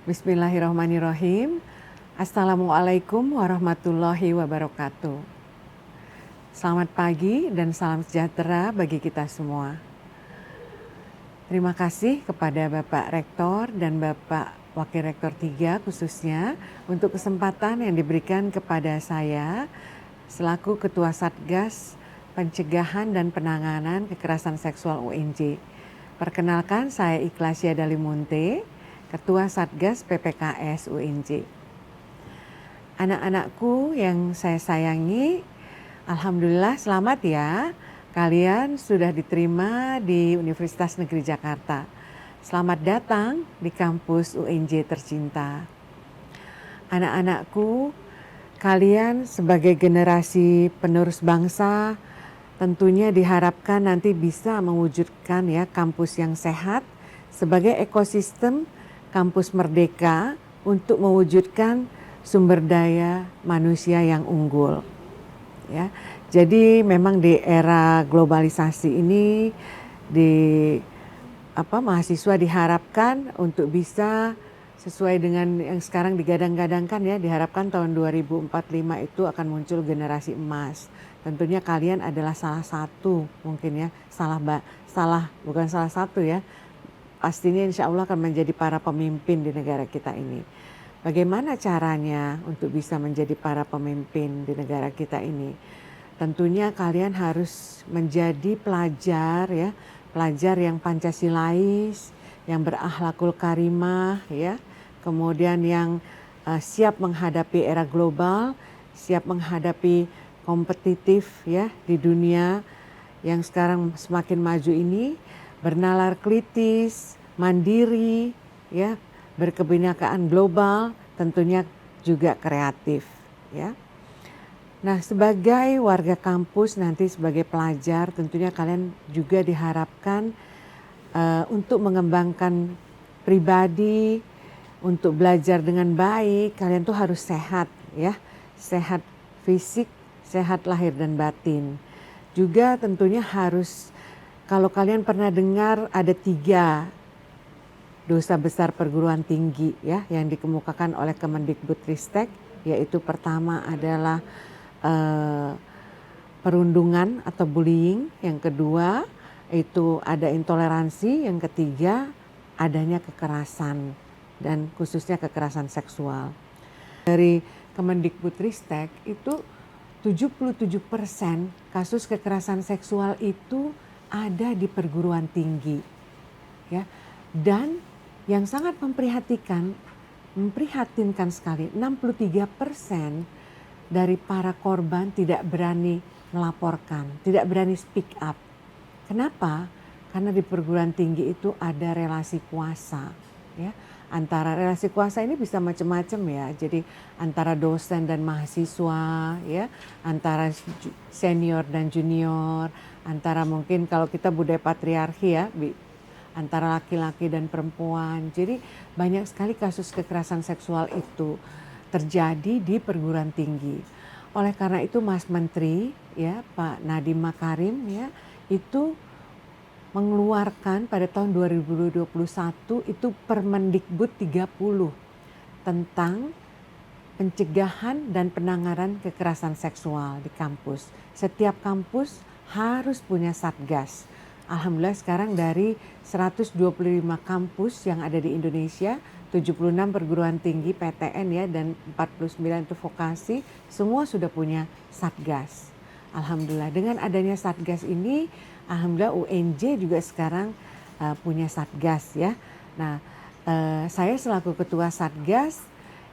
Bismillahirrahmanirrahim. Assalamualaikum warahmatullahi wabarakatuh. Selamat pagi dan salam sejahtera bagi kita semua. Terima kasih kepada Bapak Rektor dan Bapak Wakil Rektor 3 khususnya untuk kesempatan yang diberikan kepada saya selaku Ketua Satgas Pencegahan dan Penanganan Kekerasan Seksual UNJ. Perkenalkan, saya Ikhlasya Dalimunte, Ketua Satgas PPKS UNJ. Anak-anakku yang saya sayangi, alhamdulillah selamat ya. Kalian sudah diterima di Universitas Negeri Jakarta. Selamat datang di kampus UNJ tercinta. Anak-anakku, kalian sebagai generasi penerus bangsa tentunya diharapkan nanti bisa mewujudkan ya kampus yang sehat sebagai ekosistem kampus merdeka untuk mewujudkan sumber daya manusia yang unggul. Ya, jadi memang di era globalisasi ini mahasiswa diharapkan untuk bisa sesuai dengan yang sekarang digadang-gadangkan ya, diharapkan tahun 2045 itu akan muncul generasi emas. Tentunya kalian adalah salah satu mungkin ya, bukan salah satu ya. Pastinya insya Allah akan menjadi para pemimpin di negara kita ini. Bagaimana caranya untuk bisa menjadi para pemimpin di negara kita ini? Tentunya kalian harus menjadi pelajar ya, pelajar yang Pancasilais, yang berakhlakul karimah ya, kemudian yang siap menghadapi era global, siap menghadapi kompetitif ya di dunia yang sekarang semakin maju ini. Bernalar kritis, mandiri, ya, berkebinekaan global, tentunya juga kreatif, ya. Nah, sebagai warga kampus nanti sebagai pelajar, tentunya kalian juga diharapkan untuk mengembangkan pribadi, untuk belajar dengan baik. Kalian tuh harus sehat, ya, sehat fisik, sehat lahir dan batin. Juga tentunya harus. Kalau kalian pernah dengar ada 3 dosa besar perguruan tinggi ya yang dikemukakan oleh Kemendikbudristek, yaitu pertama adalah perundungan atau bullying, yang kedua itu ada intoleransi, yang ketiga adanya kekerasan dan khususnya kekerasan seksual. Dari Kemendikbudristek itu 77% kasus kekerasan seksual itu ada di perguruan tinggi, ya. Dan yang sangat memprihatinkan sekali, 63% dari para korban tidak berani melaporkan, tidak berani speak up. Kenapa? Karena di perguruan tinggi itu ada relasi kuasa, ya. Antara relasi kuasa ini bisa macam-macam ya. Jadi antara dosen dan mahasiswa, ya, antara senior dan junior, antara mungkin kalau kita budaya patriarki ya, antara laki-laki dan perempuan. Jadi banyak sekali kasus kekerasan seksual itu terjadi di perguruan tinggi. Oleh karena itu Mas Menteri ya, Pak Nadiem Makarim ya, itu mengeluarkan pada tahun 2021 itu Permendikbud 30 tentang pencegahan dan penanganan kekerasan seksual di kampus. Setiap kampus harus punya satgas. Alhamdulillah sekarang dari 125 kampus yang ada di Indonesia, 76 perguruan tinggi PTN ya dan 49 itu vokasi, semua sudah punya satgas. Alhamdulillah dengan adanya satgas ini, alhamdulillah UNJ juga sekarang punya satgas ya. Nah, saya selaku ketua satgas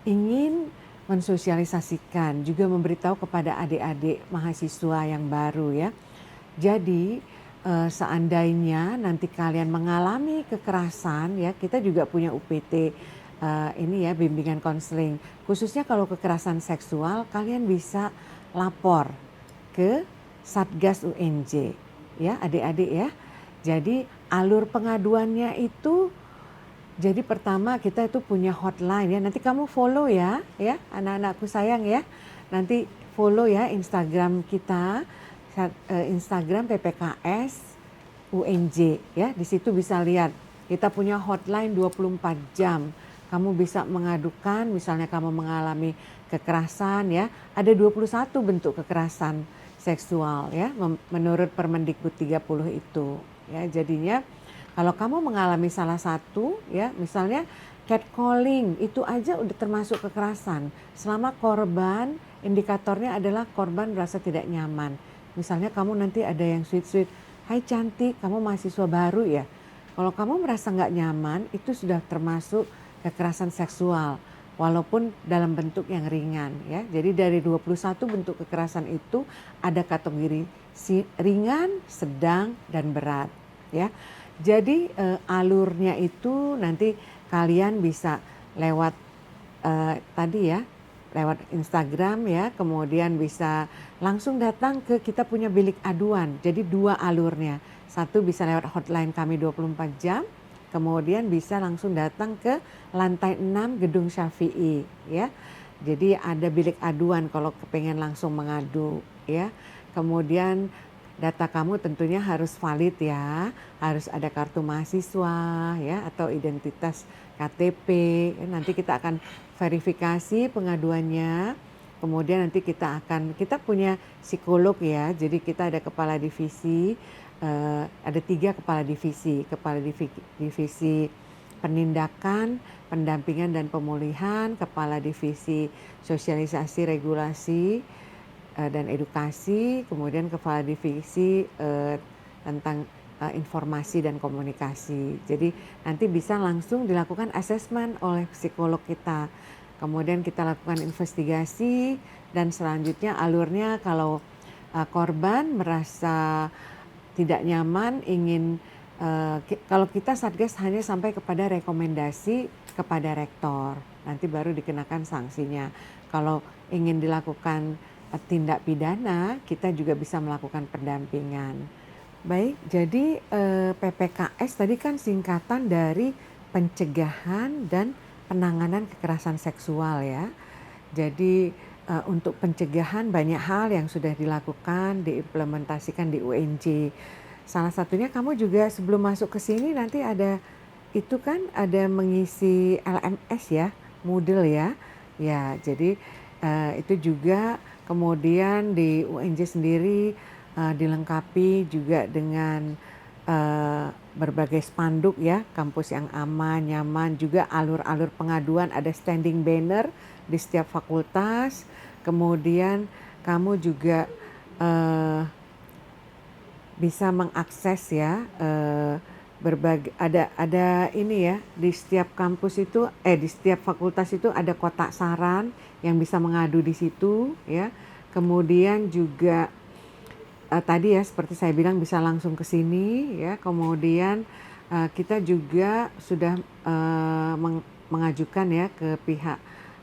ingin mensosialisasikan, juga memberitahu kepada adik-adik mahasiswa yang baru ya. Jadi seandainya nanti kalian mengalami kekerasan ya, kita juga punya UPT ini ya, bimbingan konseling. Khususnya kalau kekerasan seksual, kalian bisa lapor ke Satgas UNJ ya adik-adik ya. Jadi alur pengaduannya itu, jadi pertama kita itu punya hotline ya. Nanti kamu follow ya anak-anakku sayang ya. Nanti follow ya Instagram kita, Instagram PPKS UNJ ya. Di situ bisa lihat kita punya hotline 24 jam. kamu bisa mengadukan, misalnya kamu mengalami kekerasan ya, ada 21 bentuk kekerasan seksual ya menurut Permendikbud 30 itu ya. Jadinya kalau kamu mengalami salah satu ya, misalnya catcalling, itu aja udah termasuk kekerasan. Selama korban, indikatornya adalah korban merasa tidak nyaman. Misalnya kamu nanti ada yang sweet-sweet, "Hai cantik, kamu mahasiswa baru ya?" Kalau kamu merasa nggak nyaman, itu sudah termasuk kekerasan seksual. Walaupun dalam bentuk yang ringan ya. Jadi dari 21 bentuk kekerasan itu ada kategori ringan, sedang, dan berat ya. Jadi alurnya itu nanti kalian bisa lewat tadi ya, lewat Instagram ya, kemudian bisa langsung datang ke kita punya bilik aduan. Jadi 2 alurnya. Satu bisa lewat hotline kami 24 jam, kemudian bisa langsung datang ke lantai 6 Gedung Syafi'i ya. Jadi ada bilik aduan kalau kepengen langsung mengadu ya. Kemudian data kamu tentunya harus valid ya, harus ada kartu mahasiswa ya atau identitas KTP. Nanti kita akan verifikasi pengaduannya. Kemudian nanti kita punya psikolog ya. Jadi kita ada kepala divisi, ada 3 kepala divisi penindakan, pendampingan dan pemulihan, kepala divisi sosialisasi regulasi dan edukasi, kemudian kepala divisi tentang informasi dan komunikasi. Jadi nanti bisa langsung dilakukan asesmen oleh psikolog kita. Kemudian kita lakukan investigasi dan selanjutnya alurnya kalau korban merasa tidak nyaman ingin kalau kita Satgas hanya sampai kepada rekomendasi kepada rektor. Nanti baru dikenakan sanksinya. Kalau ingin dilakukan tindak pidana, kita juga bisa melakukan pendampingan. Baik, jadi PPKS tadi kan singkatan dari pencegahan dan penanganan kekerasan seksual ya. Jadi untuk pencegahan banyak hal yang sudah dilakukan, diimplementasikan di UNJ. Salah satunya kamu juga sebelum masuk ke sini nanti ada itu kan ada mengisi LMS ya, Moodle ya. Ya, jadi itu juga kemudian di UNJ sendiri dilengkapi juga dengan berbagai spanduk ya, kampus yang aman, nyaman, juga alur-alur pengaduan, ada standing banner di setiap fakultas. Kemudian kamu juga bisa mengakses ya berbagai ada ini ya, di setiap kampus itu di setiap fakultas itu ada kotak saran yang bisa mengadu di situ ya. Kemudian juga tadi ya seperti saya bilang bisa langsung ke sini ya. Kemudian kita juga sudah mengajukan ya ke pihak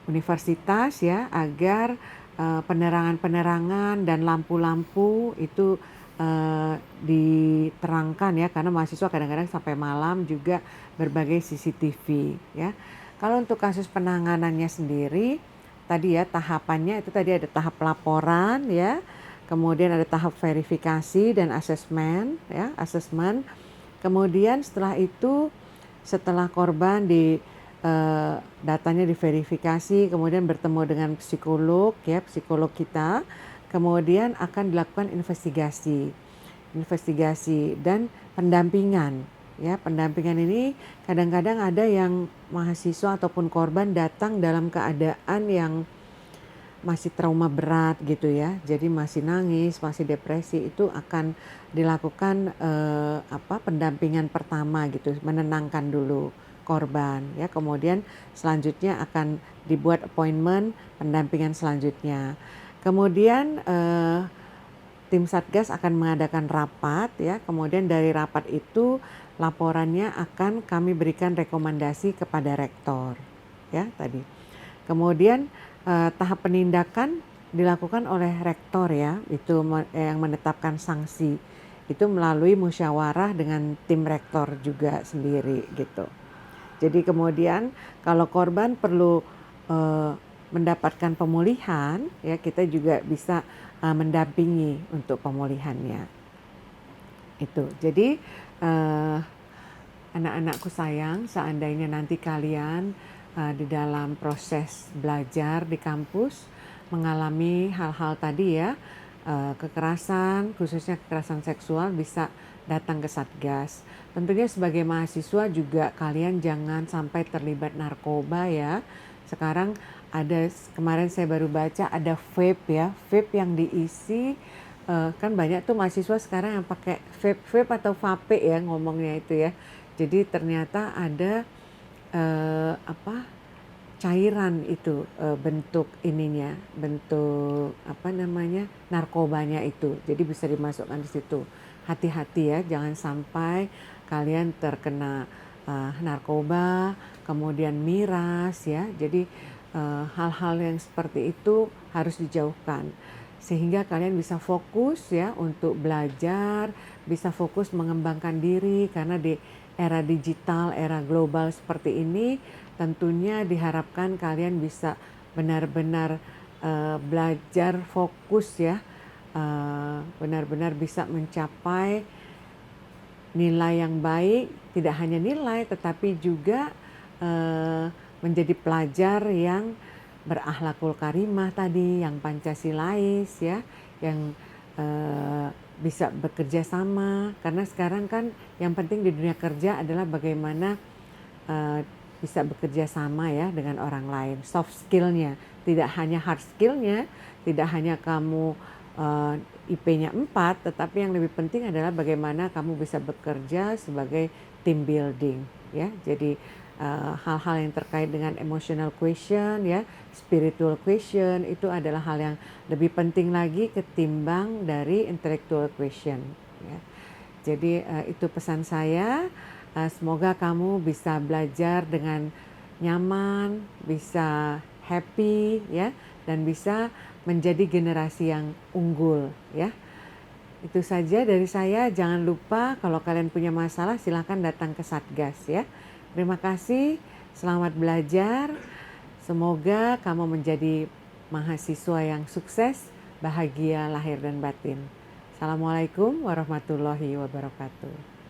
universitas ya agar penerangan-penerangan dan lampu-lampu itu diterangkan ya, karena mahasiswa kadang-kadang sampai malam juga berbagai CCTV ya. Kalau untuk kasus penanganannya sendiri tadi ya tahapannya itu tadi ada tahap laporan ya, kemudian ada tahap verifikasi dan asesmen ya, asesmen. Kemudian setelah itu setelah korban datanya diverifikasi, kemudian bertemu dengan psikolog ya, psikolog kita. Kemudian akan dilakukan investigasi dan pendampingan ya. Pendampingan ini kadang-kadang ada yang mahasiswa ataupun korban datang dalam keadaan yang masih trauma berat gitu ya, jadi masih nangis, masih depresi, itu akan dilakukan pendampingan pertama gitu, menenangkan dulu korban ya. Kemudian selanjutnya akan dibuat appointment pendampingan selanjutnya. Kemudian tim Satgas akan mengadakan rapat ya. Kemudian dari rapat itu laporannya akan kami berikan rekomendasi kepada rektor ya tadi. Kemudian tahap penindakan dilakukan oleh rektor ya, itu yang menetapkan sanksi. Itu melalui musyawarah dengan tim rektor juga sendiri gitu. Jadi kemudian kalau korban perlu mendapatkan pemulihan ya, kita juga bisa mendampingi untuk pemulihannya itu. Jadi anak-anakku sayang, seandainya nanti kalian di dalam proses belajar di kampus mengalami hal-hal tadi ya, kekerasan, khususnya kekerasan seksual, bisa datang ke Satgas. Tentunya sebagai mahasiswa juga kalian jangan sampai terlibat narkoba ya. Sekarang ada, kemarin saya baru baca ada vape ya, vape yang diisi, kan banyak tuh mahasiswa sekarang yang pakai vape atau vape ya ngomongnya itu ya. Jadi ternyata ada apa, cairan itu, bentuk ininya, bentuk apa namanya, narkobanya itu. Jadi bisa dimasukkan di situ. Hati-hati ya, jangan sampai kalian terkena narkoba, kemudian miras ya. Jadi hal-hal yang seperti itu harus dijauhkan. Sehingga kalian bisa fokus ya untuk belajar, bisa fokus mengembangkan diri, karena di era digital, era global seperti ini tentunya diharapkan kalian bisa benar-benar belajar fokus ya, benar-benar bisa mencapai nilai yang baik, tidak hanya nilai tetapi juga menjadi pelajar yang berakhlakul karimah tadi, yang Pancasilais ya, yang bisa bekerja sama, karena sekarang kan yang penting di dunia kerja adalah bagaimana bisa bekerja sama ya dengan orang lain. Soft skillnya, tidak hanya hard skillnya, tidak hanya kamu IP-nya 4, tetapi yang lebih penting adalah bagaimana kamu bisa bekerja sebagai team building ya. Jadi hal-hal yang terkait dengan emotional question ya, spiritual question, itu adalah hal yang lebih penting lagi ketimbang dari intellectual question ya. Jadi itu pesan saya. Semoga kamu bisa belajar dengan nyaman, bisa happy ya, dan bisa menjadi generasi yang unggul ya. Itu saja dari saya. Jangan lupa kalau kalian punya masalah silahkan datang ke Satgas ya. Terima kasih, selamat belajar. Semoga kamu menjadi mahasiswa yang sukses, bahagia lahir dan batin. Assalamualaikum warahmatullahi wabarakatuh.